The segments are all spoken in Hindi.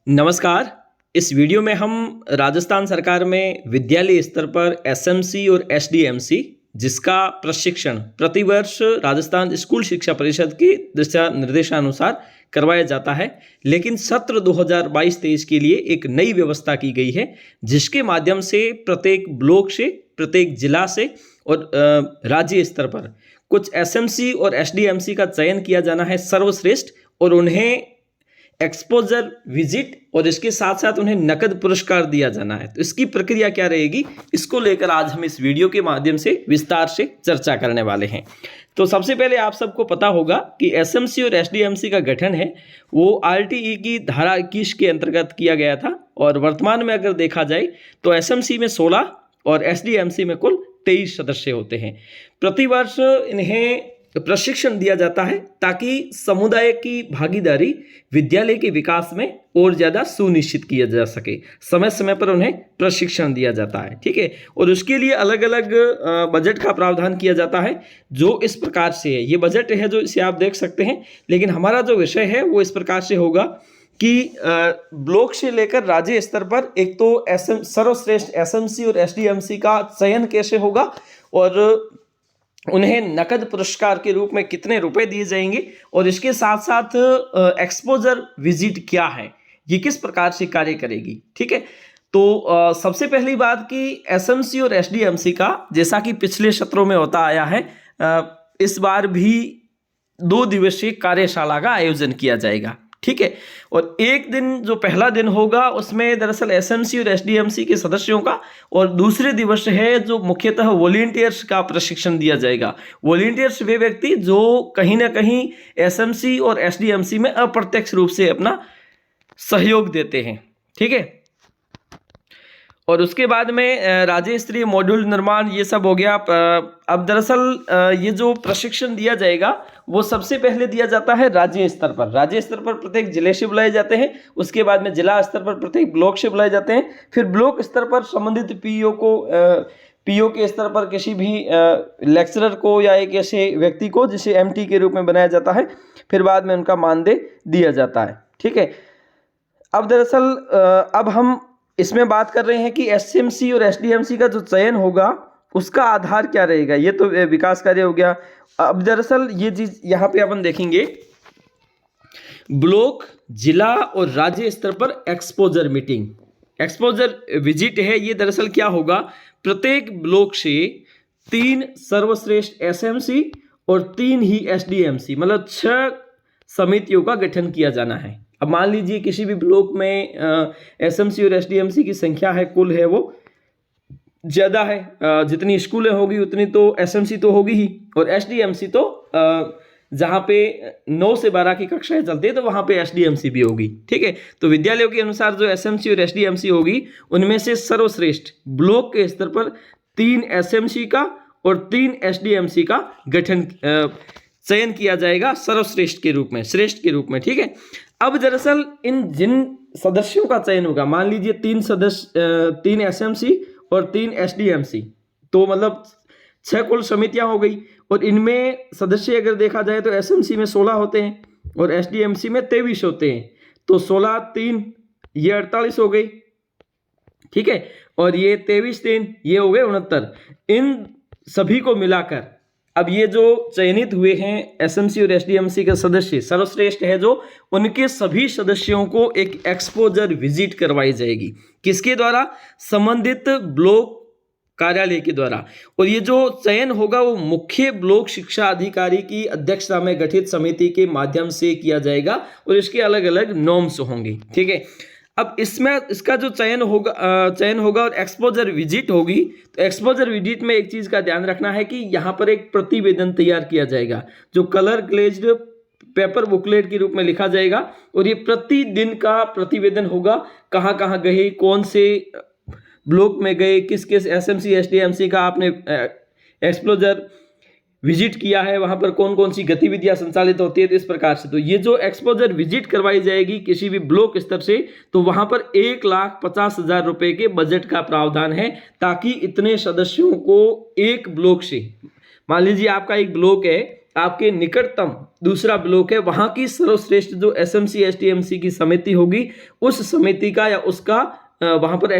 नमस्कार। इस वीडियो में हम राजस्थान सरकार में विद्यालय स्तर पर एसएमसी और एसडीएमसी जिसका प्रशिक्षण प्रतिवर्ष राजस्थान स्कूल शिक्षा परिषद के दिशा निर्देशानुसार करवाया जाता है, लेकिन सत्र 2022-23 के लिए एक नई व्यवस्था की गई है जिसके माध्यम से प्रत्येक ब्लॉक से, प्रत्येक जिला से और राज्य स्तर पर कुछ एसएमसी और एसडीएमसी का चयन किया जाना है सर्वश्रेष्ठ, और उन्हें एक्सपोजर विजिट और इसके साथ साथ उन्हें नकद पुरस्कार दिया जाना है। तो इसकी प्रक्रिया क्या रहेगी, इसको लेकर आज हम इस वीडियो के माध्यम से विस्तार से चर्चा करने वाले हैं। तो सबसे पहले आप सबको पता होगा कि एसएमसी और एसडीएमसी का गठन है वो आरटीई की धारा 21 के अंतर्गत किया गया था, और वर्तमान में अगर देखा जाए तो एसएमसी में 16 और एसडीएमसी में कुल 23 सदस्य होते हैं। प्रतिवर्ष इन्हें प्रशिक्षण दिया जाता है ताकि समुदाय की भागीदारी विद्यालय के विकास में और ज़्यादा सुनिश्चित किया जा सके। समय समय पर उन्हें प्रशिक्षण दिया जाता है, ठीक है। और उसके लिए अलग अलग बजट का प्रावधान किया जाता है जो इस प्रकार से है। ये बजट है जो इसे आप देख सकते हैं, लेकिन हमारा जो विषय है वो इस प्रकार से होगा कि ब्लॉक से लेकर राज्य स्तर पर एक तो सर्वश्रेष्ठ एसएमसी और एसडीएमसी का चयन कैसे होगा और उन्हें नकद पुरस्कार के रूप में कितने रुपए दिए जाएंगे, और इसके साथ साथ एक्सपोजर विजिट क्या है, ये किस प्रकार से कार्य करेगी, ठीक है। तो सबसे पहली बात कि एसएमसी और एसडीएमसी का, जैसा कि पिछले सत्रों में होता आया है, इस बार भी 2 दिवसीय कार्यशाला का आयोजन किया जाएगा, ठीक है। और एक दिन जो पहला दिन होगा उसमें दरअसल एसएमसी और एसडीएमसी के सदस्यों का, और दूसरे दिवस है जो मुख्यतः वॉलंटियर्स का प्रशिक्षण दिया जाएगा। वॉलंटियर्स वे व्यक्ति जो कहीं ना कहीं एसएमसी और एसडीएमसी में अप्रत्यक्ष रूप से अपना सहयोग देते हैं, ठीक है। और उसके बाद में राज्य स्तरीय मॉड्यूल निर्माण, ये सब हो गया। अब दरअसल ये जो प्रशिक्षण दिया जाएगा वो सबसे पहले दिया जाता है राज्य स्तर पर। राज्य स्तर पर प्रत्येक जिले से बुलाए जाते हैं, उसके बाद में जिला स्तर पर प्रत्येक ब्लॉक से बुलाए जाते हैं, फिर ब्लॉक स्तर पर संबंधित पीओ के स्तर पर किसी भी लेक्चरर को या एक ऐसे व्यक्ति को जिसे एमटी के रूप में बनाया जाता है, फिर बाद में उनका मानदेय दिया जाता है, ठीक है। अब दरअसल अब हम इसमें बात कर रहे हैं कि एसएमसी और एसडीएमसी का जो चयन होगा उसका आधार क्या रहेगा। ये तो विकास कार्य हो गया। अब दरअसल ये चीज यहाँ पे अपन देखेंगे, ब्लॉक, जिला और राज्य स्तर पर एक्सपोजर मीटिंग, एक्सपोजर विजिट है। ये दरअसल क्या होगा, प्रत्येक ब्लॉक से 3 सर्वश्रेष्ठ एसएमसी और 3 ही एसडीएमसी, मतलब 6 समितियों का गठन किया जाना है। अब मान लीजिए किसी भी ब्लॉक में एसएमसी और एसडीएमसी की संख्या है, कुल है वो ज़्यादा है, जितनी स्कूलें होगी उतनी तो एसएमसी तो होगी ही, और एसडीएमसी तो जहाँ पे 9 से 12 की कक्षाएं चलती है तो वहाँ पे एसडीएमसी भी होगी, ठीक है। तो विद्यालयों के अनुसार जो एसएमसी और एसडीएमसी होगी उनमें से सर्वश्रेष्ठ ब्लॉक के स्तर पर 3 एसएमसी का और 3 एसडीएमसी का गठन चयन किया जाएगा सर्वश्रेष्ठ के रूप में, श्रेष्ठ के रूप में, ठीक है। अब दरअसल इन जिन सदस्यों का चयन होगा, मान लीजिए 3 एसएमसी और 3 एसडीएमसी, तो मतलब 6 कुल समितियां हो गई, और इनमें सदस्य अगर देखा जाए तो एसएमसी में 16 होते हैं और एसडीएमसी में 23 होते हैं, तो 16 3 ये 48 हो गई, ठीक है। और ये 23 3 ये हो गए 69। इन सभी को मिलाकर अब ये जो चयनित हुए हैं एसएमसी और एसडीएमसी के सदस्य, सर्वश्रेष्ठ है जो, उनके सभी सदस्यों को एक एक्सपोजर विजिट करवाई जाएगी। किसके द्वारा, संबंधित ब्लॉक कार्यालय के द्वारा। और ये जो चयन होगा वो मुख्य ब्लॉक शिक्षा अधिकारी की अध्यक्षता में गठित समिति के माध्यम से किया जाएगा, और इसके अलग अलग नॉर्म्स होंगे, ठीक है। अब इसमें इसका जो चयन होगा और एक्सपोजर विजिट होगी, तो एक्सपोजर विजिट में एक चीज़ का ध्यान रखना है कि यहाँ पर एक प्रतिवेदन तैयार किया जाएगा जो कलर ग्लेज्ड पेपर बुकलेट के रूप में लिखा जाएगा, और ये प्रतिदिन का प्रतिवेदन होगा, कहाँ कहाँ गए, कौन से ब्लॉक में गए, किस किस एसएमसी एसडीएमसी का आपने एक्सपोजर विजिट किया है, वहाँ पर कौन कौन सी गतिविधियां संचालित होती है, तो इस प्रकार से। तो ये जो एक्सपोजर विजिट करवाई जाएगी किसी भी ब्लॉक स्तर से, तो वहाँ पर 1,50,000 रुपए के बजट का प्रावधान है, ताकि इतने सदस्यों को एक ब्लॉक से, मान लीजिए आपका एक ब्लॉक है, आपके निकटतम दूसरा ब्लॉक है, वहां की सर्वश्रेष्ठ जो एसएमसी एसडीएमसी की समिति होगी, उस समिति का या उसका वहां पर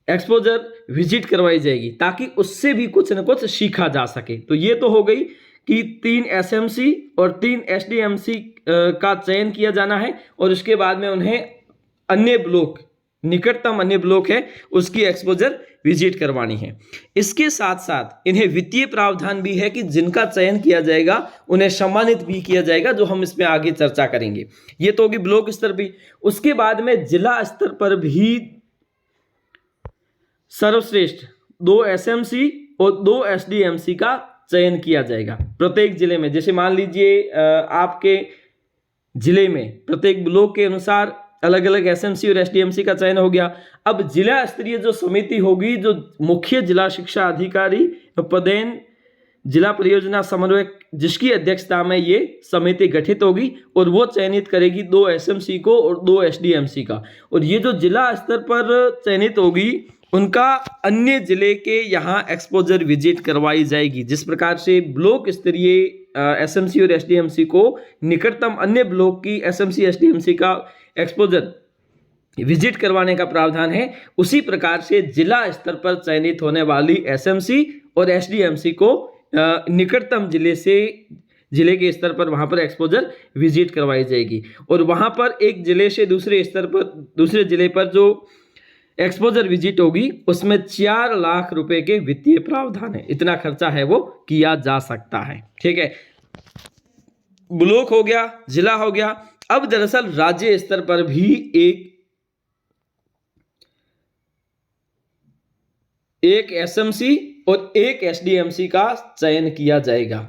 एक्सपोजर विजिट करवाई जाएगी, ताकि उससे भी कुछ न कुछ सीखा जा सके। तो ये तो हो गई कि 3 एसएमसी और 3 एसडीएमसी का चयन किया जाना है, और उसके बाद में उन्हें अन्य ब्लॉक, निकटतम अन्य ब्लॉक है, उसकी एक्सपोजर विजिट करवानी है। इसके साथ साथ इन्हें वित्तीय प्रावधान भी है कि जिनका चयन किया जाएगा उन्हें सम्मानित भी किया जाएगा, जो हम इसमें आगे चर्चा करेंगे। ये तो होगी ब्लॉक स्तर भी। उसके बाद में जिला स्तर पर भी सर्वश्रेष्ठ 2 एसएमसी और 2 एसडीएमसी का चयन किया जाएगा प्रत्येक जिले में। जैसे मान लीजिए आपके जिले में प्रत्येक ब्लॉक के अनुसार अलग अलग एसएमसी और एसडीएमसी का चयन हो गया। अब जिला स्तरीय जो समिति होगी, जो मुख्य जिला शिक्षा अधिकारी पदेन जिला परियोजना समन्वयक, जिसकी अध्यक्षता में ये समिति गठित होगी, और वो चयनित करेगी 2 एसएमसी को और 2 एसडीएमसी का। और ये जो जिला स्तर पर चयनित होगी, उनका अन्य जिले के यहाँ एक्सपोजर विजिट करवाई जाएगी। जिस प्रकार से ब्लॉक स्तरीय एसएमसी और एसडीएमसी को निकटतम अन्य ब्लॉक की एसएमसी एसडीएमसी का एक्सपोजर विजिट करवाने का प्रावधान है, उसी प्रकार से जिला स्तर पर चयनित होने वाली एसएमसी और एसडीएमसी को निकटतम जिले के स्तर पर वहां पर एक्सपोजर विजिट करवाई जाएगी। और वहां पर एक जिले से दूसरे जिले पर जो एक्सपोजर विजिट होगी, उसमें 4 लाख रुपए के वित्तीय प्रावधान है। इतना खर्चा है वो किया जा सकता है। ठीक है, ब्लॉक हो गया, जिला हो गया। अब दरअसल राज्य स्तर पर भी एक एसएमसी और एक एसडीएमसी का चयन किया जाएगा,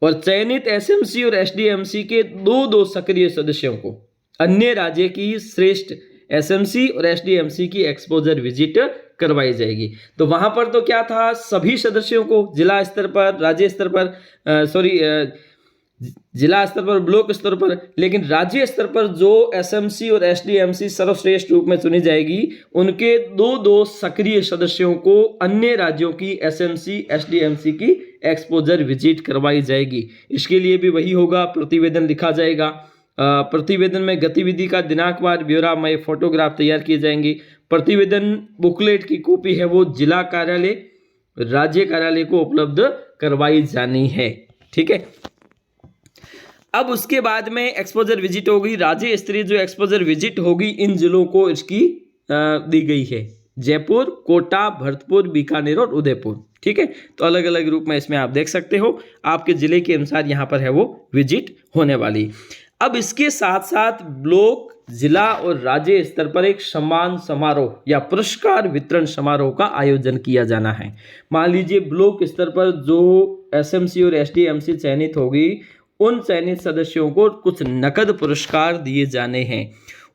और चयनित एसएमसी और एसडीएमसी के 2 सक्रिय सदस्यों को अन्य राज्य की श्रेष्ठ एसएमसी और एसडीएमसी की एक्सपोजर विजिट करवाई जाएगी। तो वहां पर तो क्या था, सभी सदस्यों को जिला स्तर पर, राज्य स्तर पर, जिला स्तर पर, ब्लॉक स्तर पर, लेकिन राज्य स्तर पर जो एसएमसी और एसडीएमसी सर्वश्रेष्ठ रूप में चुनी जाएगी, उनके 2 सक्रिय सदस्यों को अन्य राज्यों की एसएमसी एसडीएमसी की एक्सपोजर विजिट करवाई जाएगी। इसके लिए भी वही होगा, प्रतिवेदन लिखा जाएगा। प्रतिवेदन में गतिविधि का दिनांकवार ब्यौरामय फोटोग्राफ तैयार किए जाएंगे। प्रतिवेदन बुकलेट की कॉपी है वो जिला कार्यालय, राज्य कार्यालय को उपलब्ध करवाई जानी है। ठीक है, अब उसके बाद में एक्सपोजर विजिट होगी। राज्य स्तरीय जो एक्सपोजर विजिट होगी, इन जिलों को इसकी दी गई है, जयपुर, कोटा, भरतपुर, बीकानेर और उदयपुर। ठीक है, तो अलग अलग रूप में इसमें आप देख सकते हो, आपके जिले के अनुसार यहाँ पर है वो विजिट होने वाली। अब इसके साथ साथ ब्लॉक, जिला और राज्य स्तर पर एक सम्मान समारोह या पुरस्कार वितरण समारोह का आयोजन किया जाना है। मान लीजिए ब्लॉक स्तर पर जो एसएमसी और एसडीएमसी चयनित होगी, उन चयनित सदस्यों को कुछ नकद पुरस्कार दिए जाने हैं।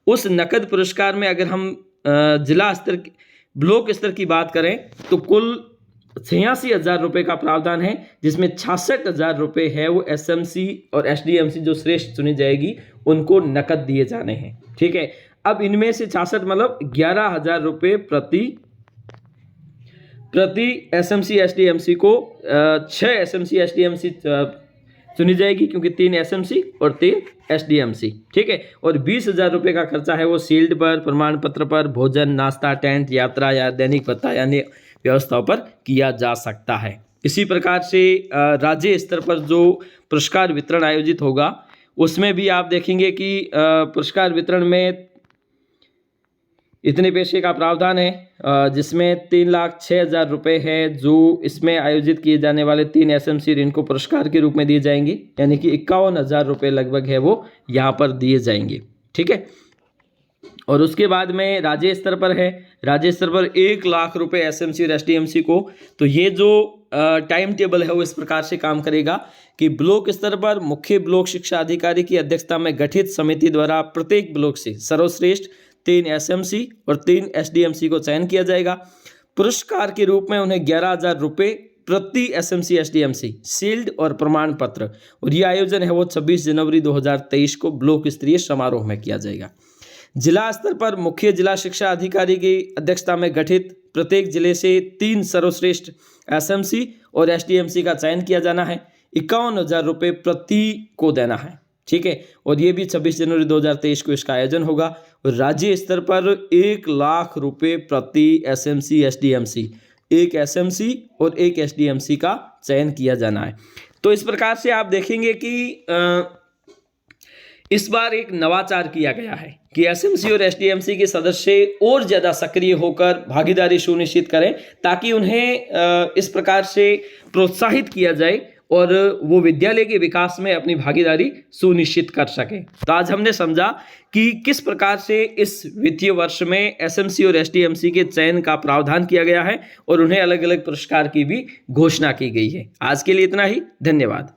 उस नकद पुरस्कार में अगर हम जिला स्तर, ब्लॉक स्तर की बात करें तो कुल 86,000 रुपये का प्रावधान है, जिसमें 66,000 रुपये है वो एसएमसी और एसडीएमसी जो श्रेष्ठ चुनी जाएगी उनको नकद दिए जाने हैं। ठीक है, अब इनमें से 66 मतलब 11,000 रुपये प्रति एसएमसी एसडीएमसी को 6 एसएमसी एसडीएमसी चुनी जाएगी, क्योंकि 3 एसएमसी और 3 एसडीएमसी। ठीक है, और 20,000 रुपये का खर्चा है वो शील्ड पर, प्रमाण पत्र पर, भोजन, नाश्ता, टेंट, यात्रा या दैनिक भत्ता यानी व्यवस्थाओं पर किया जा सकता है। इसी प्रकार से राज्य स्तर पर जो पुरस्कार वितरण आयोजित होगा, उसमें भी आप देखेंगे कि पुरस्कार वितरण में इतने पैसे का प्रावधान है, जिसमें 3,06,000 रुपये है जो इसमें आयोजित किए जाने वाले 3 एसएमसी इनको पुरस्कार के रूप में दिए जाएंगे, यानी कि 51,000 रुपये लगभग है वो यहाँ पर दिए जाएंगे। ठीक है, और उसके बाद में राज्य स्तर पर है, राज्य स्तर पर 1 लाख रुपए एसएमसी और एसडीएमसी को। तो ये जो टाइम टेबल है वो इस प्रकार से काम करेगा कि ब्लॉक स्तर पर मुख्य ब्लॉक शिक्षा अधिकारी की अध्यक्षता में गठित समिति द्वारा प्रत्येक ब्लॉक से सर्वश्रेष्ठ 3 एसएमसी और 3 एसडीएमसी को चयन किया जाएगा। पुरस्कार के रूप में उन्हें 11,000 रुपये प्रति एसएमसी एसडीएमसी, शील्ड और प्रमाण पत्र, और ये आयोजन है वो 26 जनवरी 2023 को ब्लॉक स्तरीय समारोह में किया जाएगा। जिला स्तर पर मुख्य जिला शिक्षा अधिकारी की अध्यक्षता में गठित प्रत्येक जिले से 3 सर्वश्रेष्ठ एसएमसी और एसडीएमसी का चयन किया जाना है। 51,000 रुपये प्रति को देना है, ठीक है। और ये भी 26 जनवरी 2023 को इसका आयोजन होगा। और राज्य स्तर पर 1 लाख रुपये प्रति एसएमसी एसडीएमसी, एक एसएमसी और एक एसडीएमसी का चयन किया जाना है। तो इस प्रकार से आप देखेंगे कि इस बार एक नवाचार किया गया है कि एसएमसी और एसडीएमसी के सदस्य और ज़्यादा सक्रिय होकर भागीदारी सुनिश्चित करें, ताकि उन्हें इस प्रकार से प्रोत्साहित किया जाए और वो विद्यालय के विकास में अपनी भागीदारी सुनिश्चित कर सकें। तो आज हमने समझा कि किस प्रकार से इस वित्तीय वर्ष में एसएमसी और एसडीएमसी के चयन का प्रावधान किया गया है और उन्हें अलग अलग पुरस्कार की भी घोषणा की गई है। आज के लिए इतना ही, धन्यवाद।